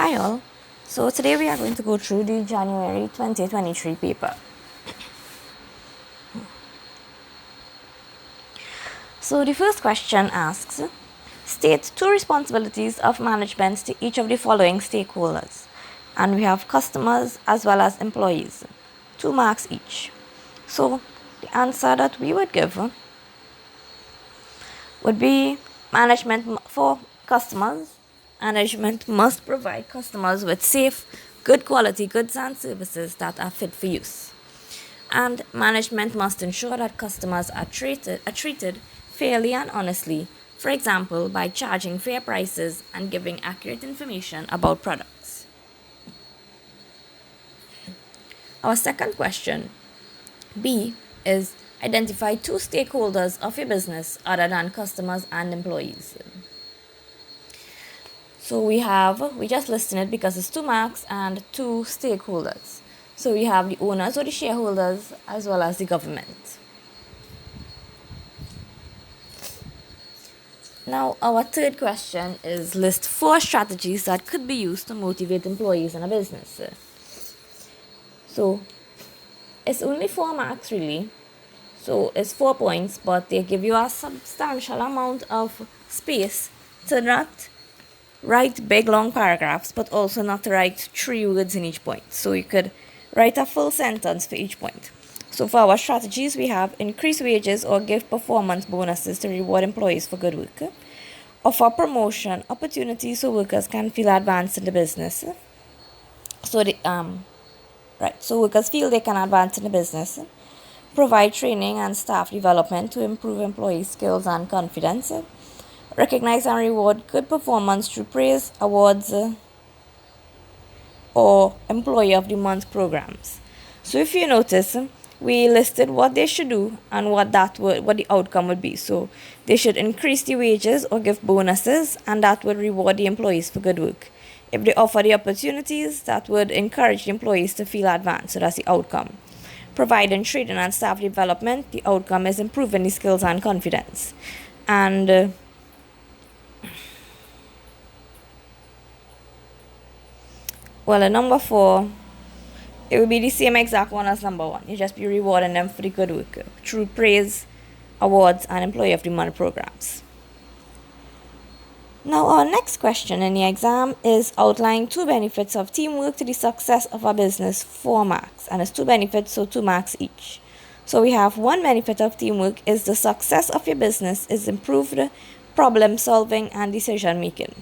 Hi all. So today we are going to go through the January 2023 paper. So the first question asks, state two responsibilities of management to each of the following stakeholders. And we have customers as well as employees. 2 marks each. So the answer that we would give would be management for customers. Management must provide customers with safe, good quality goods and services that are fit for use. And management must ensure that customers are treated fairly and honestly, for example, by charging fair prices and giving accurate information about products. Our second question, B, is identify two stakeholders of your business other than customers and employees. So we just listed it because it's 2 marks and 2 stakeholders. So we have the owners or the shareholders as well as the government. Now our third question is list 4 strategies that could be used to motivate employees in a business. So it's only 4 marks really. So it's 4 points, but they give you a substantial amount of space to not write big long paragraphs, but also not to write 3 words in each point. So you could write a full sentence for each point. So for our strategies, we have increase wages or give performance bonuses to reward employees for good work. Offer promotion opportunities so workers can feel advanced in the business. So workers feel they can advance in the business. Provide training and staff development to improve employee skills and confidence. Recognize and reward good performance through praise, awards, or Employee of the Month programs. So if you notice, we listed what they should do and what the outcome would be. So they should increase the wages or give bonuses, and that would reward the employees for good work. If they offer the opportunities, that would encourage the employees to feel advanced. So that's the outcome. Providing training and staff development, the outcome is improving the skills and confidence. And number 4, it would be the same exact one as number 1. You just be rewarding them for the good work through praise, awards, and Employee of the Month programs. Now our next question in the exam is outline 2 benefits of teamwork to the success of a business, 4 marks. And it's 2 benefits, so 2 marks each. So we have 1 benefit of teamwork is the success of your business is improved problem solving and decision making.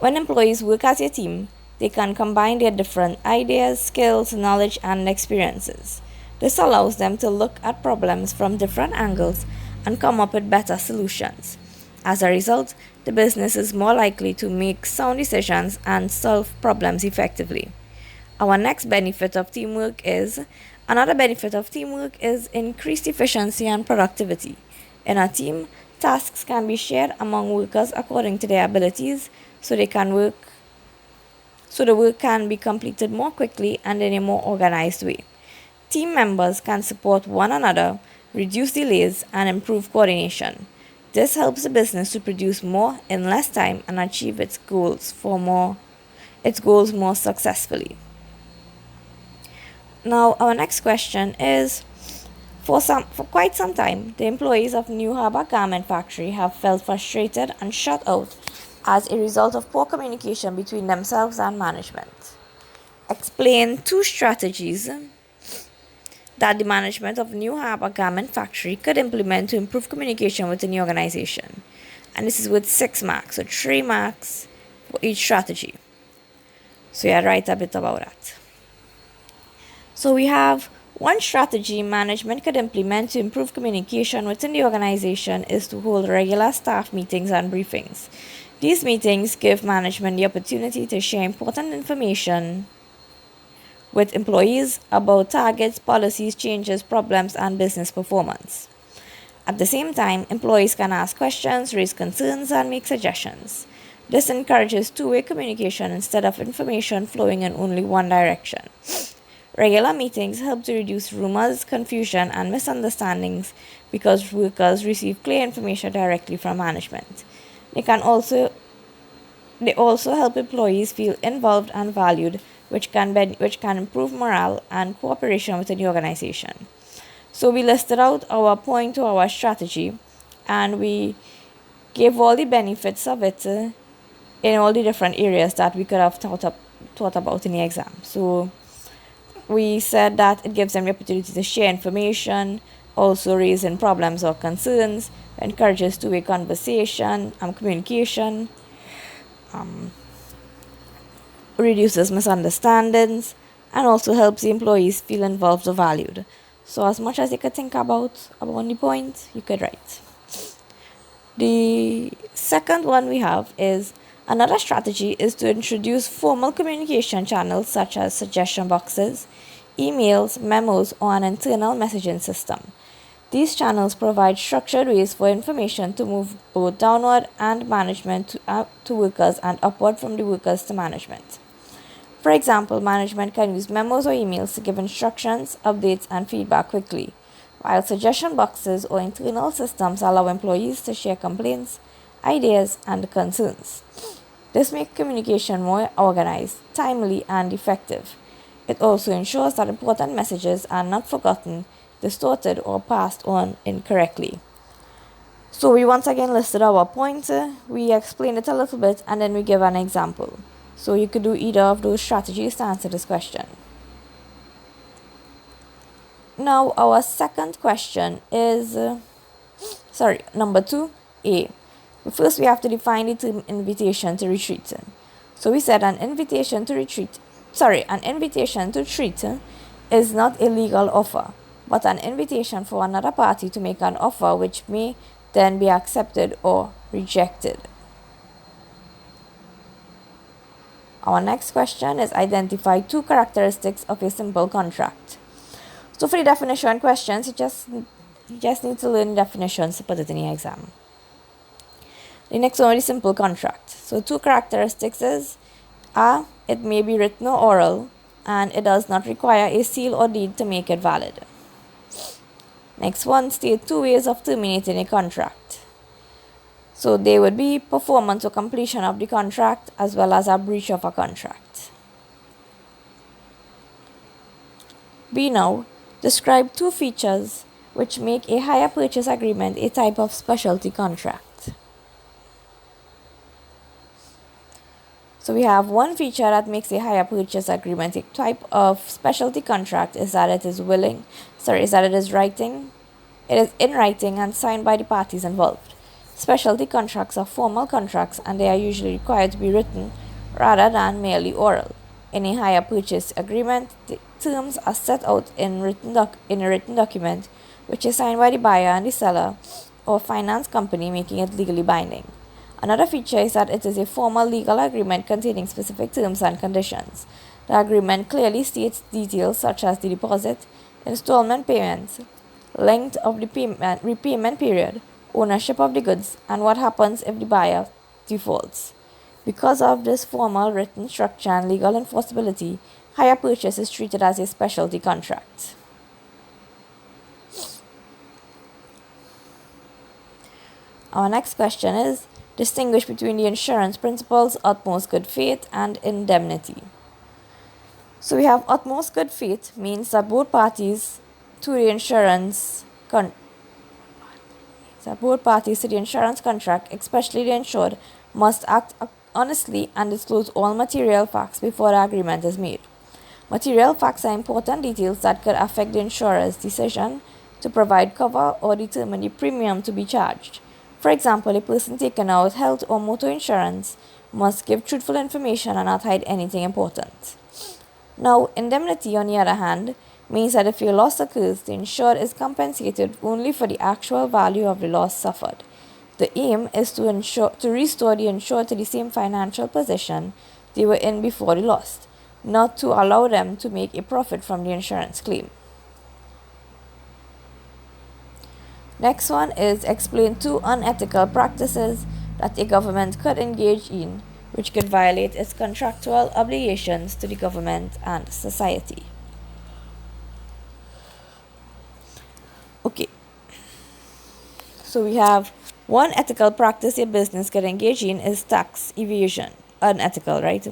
When employees work as a team, they can combine their different ideas, skills, knowledge, and experiences. This allows them to look at problems from different angles and come up with better solutions. As a result, the business is more likely to make sound decisions and solve problems effectively. Our next benefit of teamwork is increased efficiency and productivity. In a team, tasks can be shared among workers according to their abilities, so the work can be completed more quickly and in a more organized way. Team members can support one another, reduce delays, and improve coordination. This helps the business to produce more in less time and achieve its goals more successfully. Now our next question is, for quite some time, the employees of New Harbour Garment Factory have felt frustrated and shut out as a result of poor communication between themselves and management. Explain 2 strategies that the management of New Harbour Garment Factory could implement to improve communication within the organization. And this is with 6 marks, so 3 marks for each strategy. So yeah, write a bit about that. So we have 1 strategy management could implement to improve communication within the organization is to hold regular staff meetings and briefings. These meetings give management the opportunity to share important information with employees about targets, policies, changes, problems, and business performance. At the same time, employees can ask questions, raise concerns, and make suggestions. This encourages 2-way communication instead of information flowing in only one direction. Regular meetings help to reduce rumors, confusion, and misunderstandings because workers receive clear information directly from management. They can also They also help employees feel involved and valued, which can improve morale and cooperation within the organization. So we listed out our point to our strategy, and we gave all the benefits of it in all the different areas that we could have thought about in the exam. So we said that it gives them the opportunity to share information, also raising problems or concerns, encourages two-way conversation and communication, reduces misunderstandings, and also helps the employees feel involved or valued. So as much as you could think about the point, you could write. The second one we have is another strategy is to introduce formal communication channels such as suggestion boxes, emails, memos, or an internal messaging system. These channels provide structured ways for information to move both downward and management to workers and upward from the workers to management. For example, management can use memos or emails to give instructions, updates, and feedback quickly, while suggestion boxes or internal systems allow employees to share complaints, ideas, and concerns. This makes communication more organized, timely, and effective. It also ensures that important messages are not forgotten, distorted, or passed on incorrectly. So we once again listed our points, we explained it a little bit, and then we give an example. So you could do either of those strategies to answer this question. Now our second question is, number 2A. First we have to define the term invitation to retreat. So we said an invitation to treat is not a legal offer, but an invitation for another party to make an offer which may then be accepted or rejected. Our next question is identify 2 characteristics of a simple contract. So for the definition questions, you just need to learn definitions to put it in the exam. The next one is simple contract. So 2 characteristics is A, it may be written or oral, and it does not require a seal or deed to make it valid. Next one, state 2 ways of terminating a contract. So they would be performance or completion of the contract as well as a breach of a contract. B now, describe 2 features which make a hire purchase agreement a type of specialty contract. So we have one feature that makes a hire purchase agreement a type of specialty contract is that it is in writing and signed by the parties involved. Specialty contracts are formal contracts and they are usually required to be written rather than merely oral. In a hire purchase agreement, the terms are set out in a written document which is signed by the buyer and the seller or finance company, making it legally binding. Another feature is that it is a formal legal agreement containing specific terms and conditions. The agreement clearly states details such as the deposit, installment payments, length of the repayment period, ownership of the goods, and what happens if the buyer defaults. Because of this formal written structure and legal enforceability, hire purchase is treated as a specialty contract. Our next question is, distinguish between the insurance principles, utmost good faith, and indemnity. So we have utmost good faith means that both parties to the insurance contract, especially the insured, must act honestly and disclose all material facts before the agreement is made. Material facts are important details that could affect the insurer's decision to provide cover or determine the premium to be charged. For example, a person taking out health or motor insurance must give truthful information and not hide anything important. Now, indemnity, on the other hand, means that if a loss occurs, the insured is compensated only for the actual value of the loss suffered. The aim is to restore the insured to the same financial position they were in before the loss, not to allow them to make a profit from the insurance claim. Next one is explain 2 unethical practices that a government could engage in, which could violate its contractual obligations to the government and society. Okay, so we have one ethical practice a business could engage in is tax evasion. unethical, right?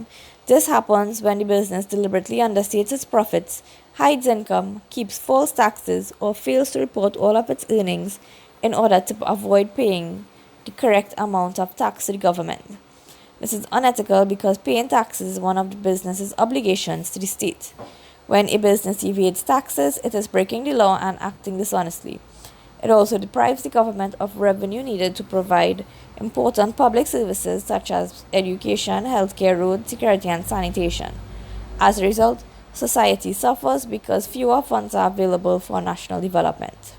This happens when the business deliberately understates its profits, hides income, keeps false taxes, or fails to report all of its earnings in order to avoid paying the correct amount of tax to the government. This is unethical because paying taxes is one of the business's obligations to the state. When a business evades taxes, it is breaking the law and acting dishonestly. It also deprives the government of revenue needed to provide important public services such as education, healthcare, road security, and sanitation. As a result, society suffers because fewer funds are available for national development.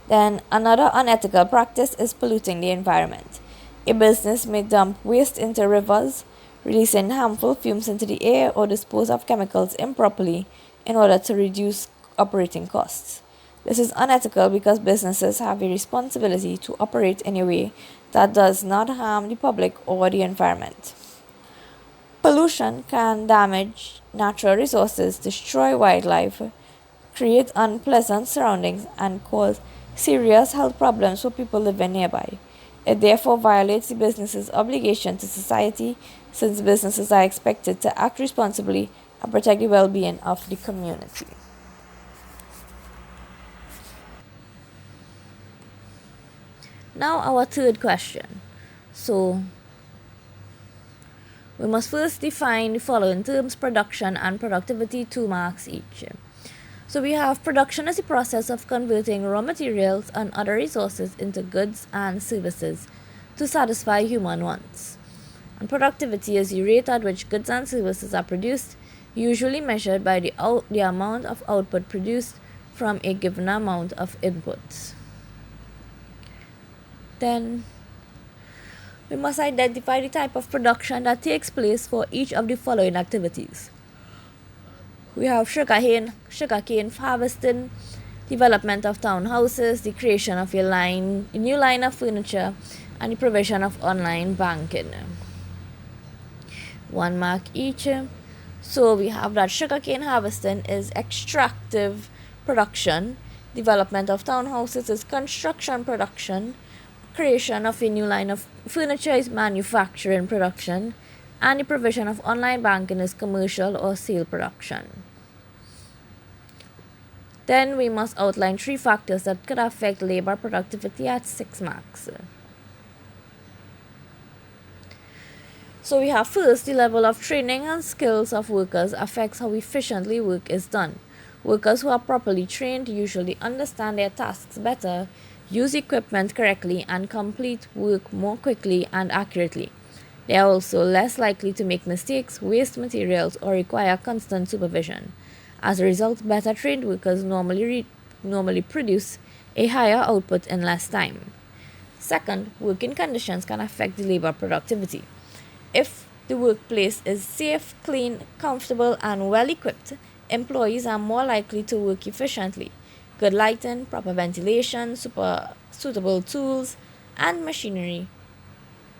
Then, another unethical practice is polluting the environment. A business may dump waste into rivers, releasing harmful fumes into the air, or dispose of chemicals improperly in order to reduce operating costs. This is unethical because businesses have a responsibility to operate in a way that does not harm the public or the environment. Pollution can damage natural resources, destroy wildlife, create unpleasant surroundings, and cause serious health problems for people living nearby. It therefore violates the business's obligation to society since businesses are expected to act responsibly and protect the well being of the community. Now, our third question. So, we must first define the following terms: production and productivity, 2 marks each. So, we have production as the process of converting raw materials and other resources into goods and services to satisfy human wants. And productivity is the rate at which goods and services are produced, usually measured by the amount of output produced from a given amount of inputs. Then we must identify the type of production that takes place for each of the following activities. We have sugarcane harvesting, development of townhouses, the creation of a new line of furniture, and the provision of online banking. 1 mark each. So we have that sugarcane harvesting is extractive production, development of townhouses is construction production, creation of a new line of furniture is manufacturing production, and the provision of online banking is commercial or sale production. Then we must outline 3 factors that could affect labor productivity at 6 marks. So we have first, the level of training and skills of workers affects how efficiently work is done. Workers who are properly trained usually understand their tasks better, use equipment correctly, and complete work more quickly and accurately. They are also less likely to make mistakes, waste materials, or require constant supervision. As a result, better trained workers normally produce a higher output in less time. Second, working conditions can affect the labor productivity. If the workplace is safe, clean, comfortable, and well equipped, employees are more likely to work efficiently. Good lighting, proper ventilation, suitable tools and machinery,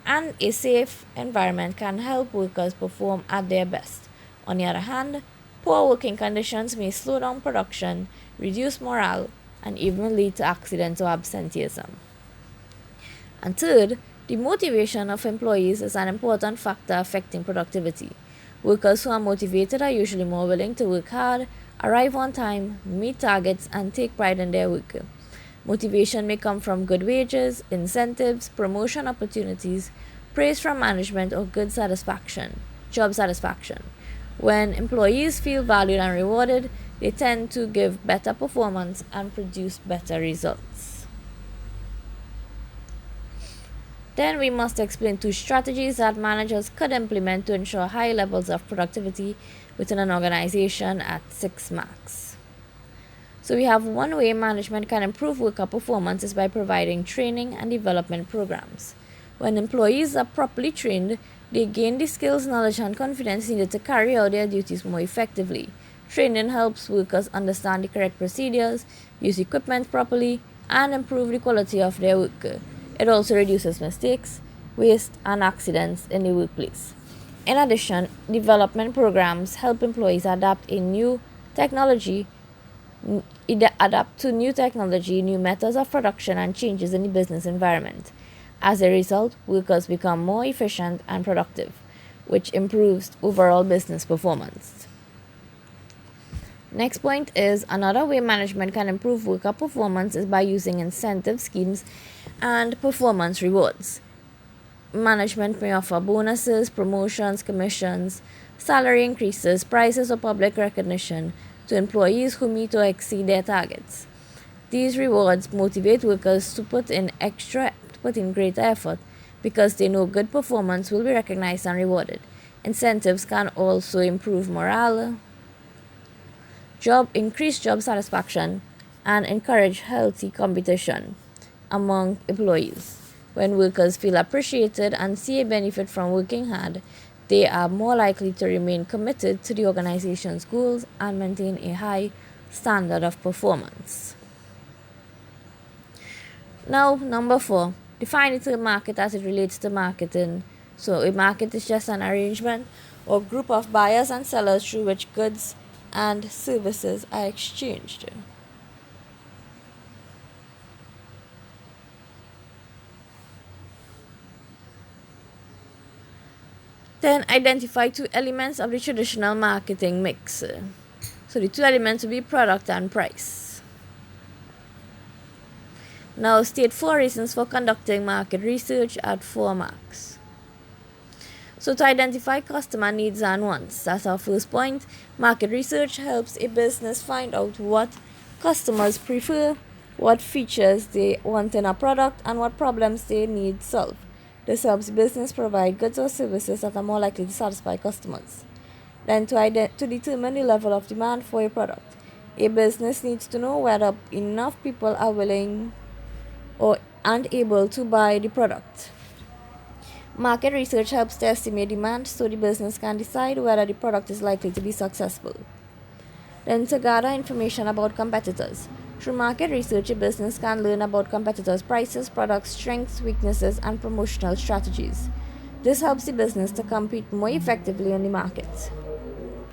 and a safe environment can help workers perform at their best. On the other hand, poor working conditions may slow down production, reduce morale, and even lead to accidents or absenteeism. And third, the motivation of employees is an important factor affecting productivity. Workers who are motivated are usually more willing to work hard, arrive on time, meet targets, and take pride in their work. Motivation may come from good wages, incentives, promotion opportunities, praise from management, or job satisfaction. When employees feel valued and rewarded, they tend to give better performance and produce better results. Then we must explain 2 strategies that managers could implement to ensure high levels of productivity within an organization at 6 marks. So we have one way management can improve worker performance is by providing training and development programs. When employees are properly trained, they gain the skills, knowledge, and confidence needed to carry out their duties more effectively. Training helps workers understand the correct procedures, use equipment properly, and improve the quality of their work. It also reduces mistakes, waste, and accidents in the workplace. In addition, development programs help employees adapt to new technology, new methods of production, and changes in the business environment. As a result, workers become more efficient and productive, which improves overall business performance. Next point is another way management can improve worker performance is by using incentive schemes and performance rewards. Management may offer bonuses, promotions, commissions, salary increases, prizes, or public recognition to employees who meet or exceed their targets. These rewards motivate workers to put in greater effort because they know good performance will be recognized and rewarded. Incentives can also improve morale, increase job satisfaction, and encourage healthy competition among employees. When workers feel appreciated and see a benefit from working hard, they are more likely to remain committed to the organization's goals and maintain a high standard of performance. Now, number 4, define the term market as it relates to marketing. So, a market is just an arrangement or group of buyers and sellers through which goods and services are exchanged. Then identify 2 elements of the traditional marketing mix. So the 2 elements will be product and price. Now state 4 reasons for conducting market research at 4 marks. So to identify customer needs and wants, that's our first point. Market research helps a business find out what customers prefer, what features they want in a product, and what problems they need solved. This helps business provide goods or services that are more likely to satisfy customers. Then to determine the level of demand for a product, a business needs to know whether enough people are willing and able to buy the product. Market research helps to estimate demand so the business can decide whether the product is likely to be successful. Then to gather information about competitors. Through market research, a business can learn about competitors' prices, products, strengths, weaknesses, and promotional strategies. This helps the business to compete more effectively in the market.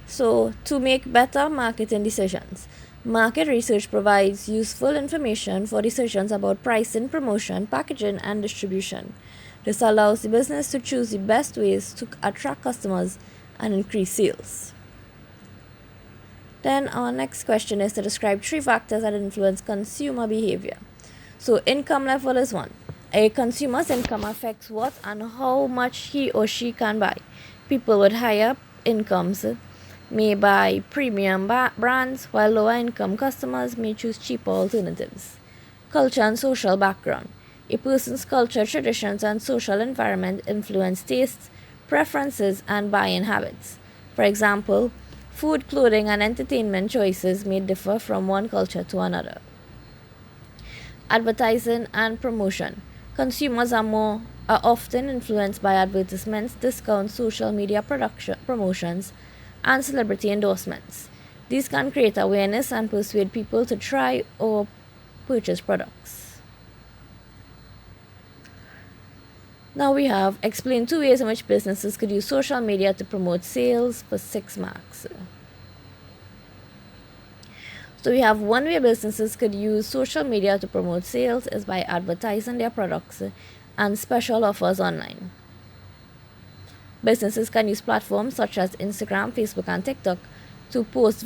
So, to make better marketing decisions, market research provides useful information for decisions about pricing, promotion, packaging, and distribution. This allows the business to choose the best ways to attract customers and increase sales. Then our next question is to describe 3 factors that influence consumer behavior. So income level is 1. A consumer's income affects what and how much he or she can buy. People with higher incomes may buy premium brands, while lower income customers may choose cheaper alternatives. Culture and social background. A person's culture, traditions, and social environment influence tastes, preferences, and buying habits. For example, food, clothing, and entertainment choices may differ from one culture to another. Advertising and promotion. Consumers are often influenced by advertisements, discounts, social media promotions, and celebrity endorsements. These can create awareness and persuade people to try or purchase products. Now we have explained 2 ways in which businesses could use social media to promote sales for 6 marks. So we have 1 way businesses could use social media to promote sales is by advertising their products and special offers online. Businesses can use platforms such as Instagram, Facebook, and TikTok to post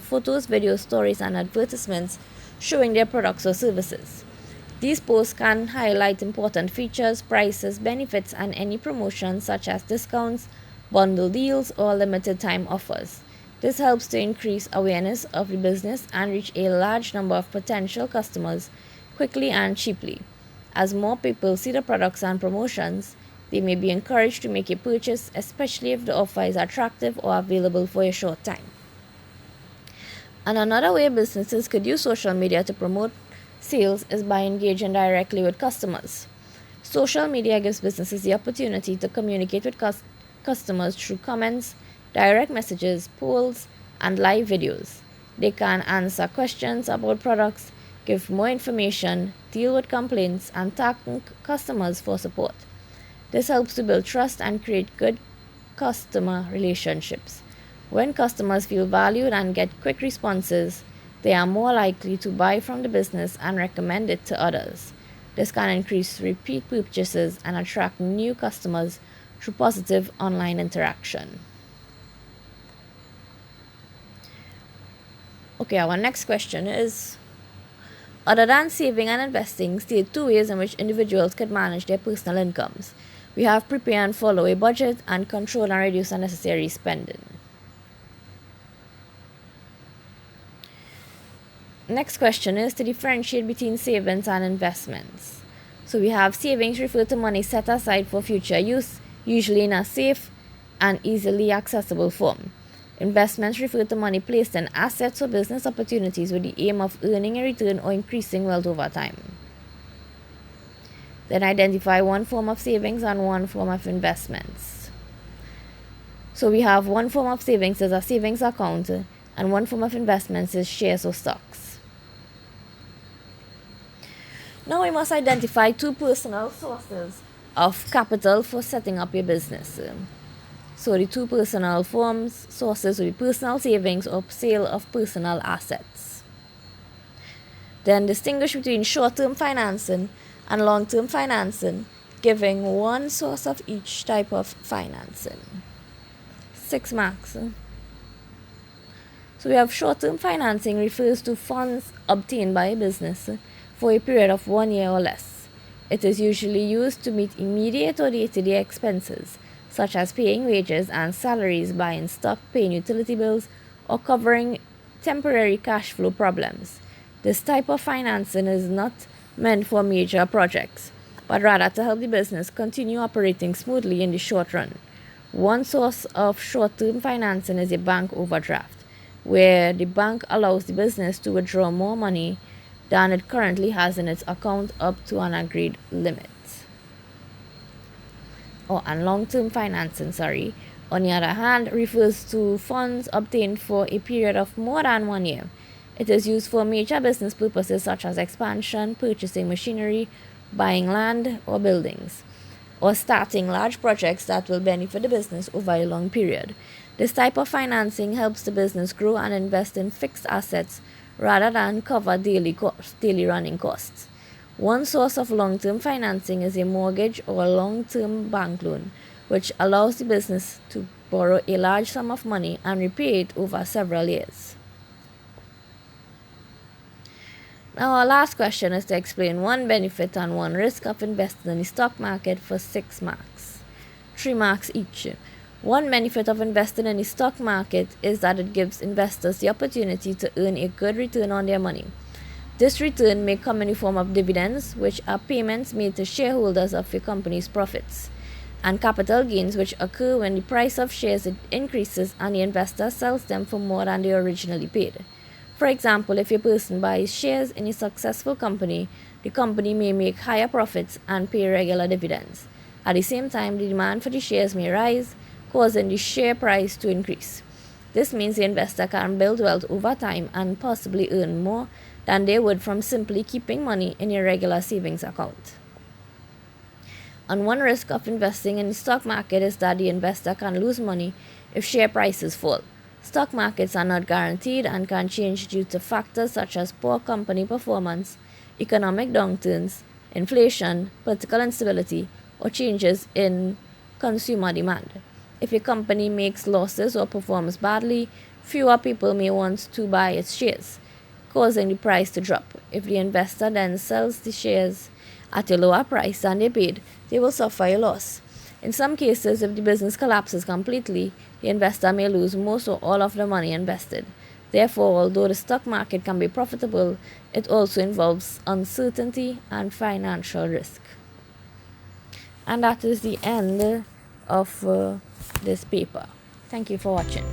photos, video stories, and advertisements showing their products or services. These posts can highlight important features, prices, benefits, and any promotions such as discounts, bundle deals, or limited time offers. This helps to increase awareness of the business and reach a large number of potential customers quickly and cheaply. As more people see the products and promotions, they may be encouraged to make a purchase, especially if the offer is attractive or available for a short time. And another way businesses could use social media to promote sales is by engaging directly with customers. Social media gives businesses the opportunity to communicate with customers through comments, direct messages, polls, and live videos. They can answer questions about products, give more information, deal with complaints, and thank customers for support. This helps to build trust and create good customer relationships. When customers feel valued and get quick responses, they are more likely to buy from the business and recommend it to others. This can increase repeat purchases and attract new customers through positive online interaction. Okay, our next question is, other than saving and investing, state 2 ways in which individuals could manage their personal incomes. We have prepare and follow a budget and control and reduce unnecessary spending. Next question is to differentiate between savings and investments. So we have savings refer to money set aside for future use, usually in a safe and easily accessible form. Investments refer to money placed in assets or business opportunities with the aim of earning a return or increasing wealth over time. Then identify one form of savings and one form of investments. So we have one form of savings is a savings account, and one form of investments is shares or stocks. Now we must identify two personal sources of capital for setting up your business. So the two personal sources will be personal savings or sale of personal assets. Then distinguish between short-term financing and long-term financing, giving one source of each type of financing. 6 marks. So we have short-term financing refers to funds obtained by a business for a period of 1 year or less. It is usually used to meet immediate or day-to-day expenses, such as paying wages and salaries, buying stock, paying utility bills, or covering temporary cash flow problems. This type of financing is not meant for major projects, but rather to help the business continue operating smoothly in the short run. One source of short-term financing is a bank overdraft, where the bank allows the business to withdraw more money than it currently has in its account up to an agreed limit. And long-term financing, on the other hand, refers to funds obtained for a period of more than 1 year. It is used for major business purposes such as expansion, purchasing machinery, buying land or buildings, or starting large projects that will benefit the business over a long period. This type of financing helps the business grow and invest in fixed assets rather than cover daily running costs. One source of long-term financing is a mortgage or long-term bank loan, which allows the business to borrow a large sum of money and repay it over several years. Now our last question is to explain one benefit and one risk of investing in the stock market for 6 marks. 3 marks each. One benefit of investing in the stock market is that it gives investors the opportunity to earn a good return on their money. This return may come in the form of dividends, which are payments made to shareholders of a company's profits, and capital gains, which occur when the price of shares increases and the investor sells them for more than they originally paid. For example, if a person buys shares in a successful company, the company may make higher profits and pay regular dividends. At the same time, the demand for the shares may rise, causing the share price to increase. This means the investor can build wealth over time and possibly earn more than they would from simply keeping money in a regular savings account. And one risk of investing in the stock market is that the investor can lose money if share prices fall. Stock markets are not guaranteed and can change due to factors such as poor company performance, economic downturns, inflation, political instability, or changes in consumer demand. If a company makes losses or performs badly, fewer people may want to buy its shares, causing the price to drop. If the investor then sells the shares at a lower price than they paid, they will suffer a loss. In some cases, if the business collapses completely, the investor may lose most or all of the money invested. Therefore, although the stock market can be profitable, it also involves uncertainty and financial risk. And that is the end of this paper. Thank you for watching.